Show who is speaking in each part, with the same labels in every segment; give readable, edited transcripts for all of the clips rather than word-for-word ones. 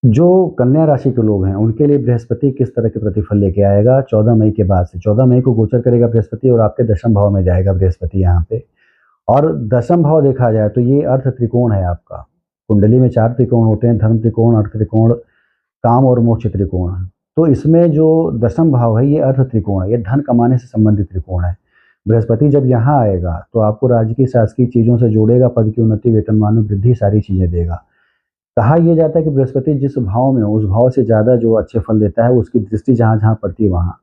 Speaker 1: जो कन्या राशि के लोग हैं, उनके लिए बृहस्पति किस तरह के प्रतिफल लेके आएगा 14 मई के बाद से। 14 मई को गोचर करेगा बृहस्पति और आपके दशम भाव में जाएगा बृहस्पति यहाँ पे। और दशम भाव देखा जाए तो ये अर्थ त्रिकोण है आपका। कुंडली में 4 त्रिकोण होते हैं, धर्म त्रिकोण, अर्थ त्रिकोण, काम और मोक्ष त्रिकोण। तो इसमें जो दशम भाव है ये अर्थ त्रिकोण है, ये धन कमाने से संबंधित त्रिकोण है। बृहस्पति जब यहाँ आएगा तो आपको राजकीय शासकीय चीज़ों से जोड़ेगा, पद की उन्नति, वेतनमान में वृद्धि, सारी चीज़ें देगा। कहा यह जाता है कि बृहस्पति जिस भाव में हो, उस भाव से ज़्यादा जो अच्छे फल देता है, उसकी दृष्टि जहाँ-जहाँ पड़ती है वहाँ।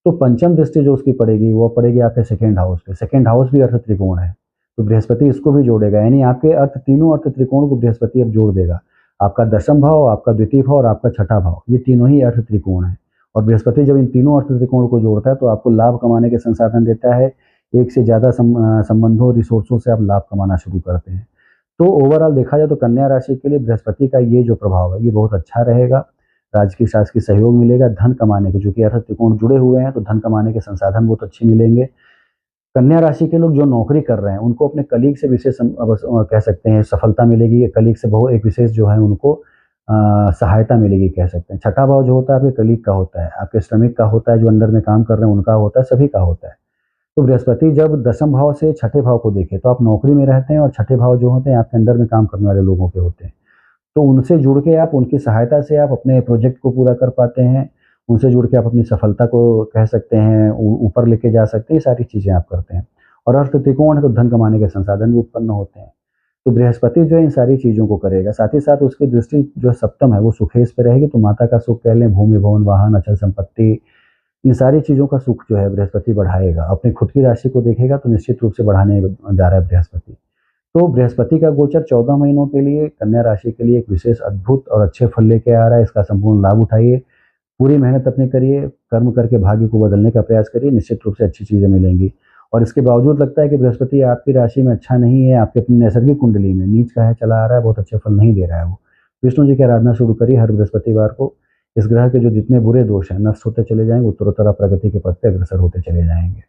Speaker 1: तो पंचम दृष्टि जो उसकी पड़ेगी, वो पड़ेगी आपके सेकंड हाउस पे। सेकंड हाउस भी अर्थ त्रिकोण है, तो बृहस्पति इसको भी जोड़ेगा, यानी आपके तीनों अर्थ त्रिकोण को बृहस्पति अब जोड़ देगा। आपका दशम भाव, आपका द्वितीय भाव और आपका छठा भाव, ये तीनों ही अर्थ त्रिकोण हैं। और बृहस्पति जब इन तीनों अर्थ त्रिकोण को जोड़ता है, तो आपको लाभ कमाने के संसाधन देता है। एक से ज़्यादा संबंधों, रिसोर्सों से आप लाभ कमाना शुरू करते हैं। तो ओवरऑल देखा जाए तो कन्या राशि के लिए बृहस्पति का ये जो प्रभाव है, ये बहुत अच्छा रहेगा। राजकीय शासकीय सहयोग मिलेगा, धन कमाने के, चूँकि अर्थ त्रिकोण जुड़े हुए हैं, तो धन कमाने के संसाधन बहुत अच्छे मिलेंगे। कन्या राशि के लोग जो नौकरी कर रहे हैं, उनको अपने कलीग से विशेष कह सकते हैं सफलता मिलेगी। कलीग से बहुत एक विशेष जो है उनको सहायता मिलेगी कह सकते हैं। छठा भाव जो होता है आपके कलीग का होता है, आपके श्रमिक का होता है, जो अंडर में काम कर रहे हैं उनका होता है, सभी का होता है। तो बृहस्पति जब दशम भाव से छठे भाव को देखे, तो आप नौकरी में रहते हैं और छठे भाव जो होते हैं आपके अंडर में काम करने वाले लोगों के होते हैं। तो उनसे जुड़ के आप, उनकी सहायता से आप अपने प्रोजेक्ट को पूरा कर पाते हैं। उनसे जुड़ के आप अपनी सफलता को कह सकते हैं ऊपर लेके जा सकते हैं, ये सारी चीज़ें आप करते हैं। और अर्थ त्रिकोण है तो धन कमाने के संसाधन भी उत्पन्न होते हैं। तो बृहस्पति जो है इन सारी चीज़ों को करेगा। साथ ही साथ उसकी दृष्टि जो सप्तम है वो सुखेश पे रहेगी, तो माता का सुख कह लें, भूमि, भवन, वाहन, अचल संपत्ति, इन सारी चीज़ों का सुख जो है बृहस्पति बढ़ाएगा। अपनी खुद की राशि को देखेगा तो निश्चित रूप से बढ़ाने जा रहा है बृहस्पति। तो बृहस्पति का गोचर 14 महीनों के लिए कन्या राशि के लिए एक विशेष अद्भुत और अच्छे फल लेके आ रहा है। इसका संपूर्ण लाभ उठाइए, पूरी मेहनत अपनी करिए, कर्म करके भाग्य को बदलने का प्रयास करिए, निश्चित रूप से अच्छी चीज़ें मिलेंगी। और इसके बावजूद लगता है कि बृहस्पति आपकी राशि में अच्छा नहीं है, आपकी अपनी नैसर्गिक कुंडली में नीच का है, चला आ रहा है, बहुत अच्छे फल नहीं दे रहा है वो। विष्णु जी की आराधना शुरू करिए हर बृहस्पतिवार को। इस ग्रह के जो जितने बुरे दोष हैं नष्ट होते चले जाएंगे, उत्तरोत्तर आप प्रगति के पथ पे अग्रसर होते चले जाएंगे।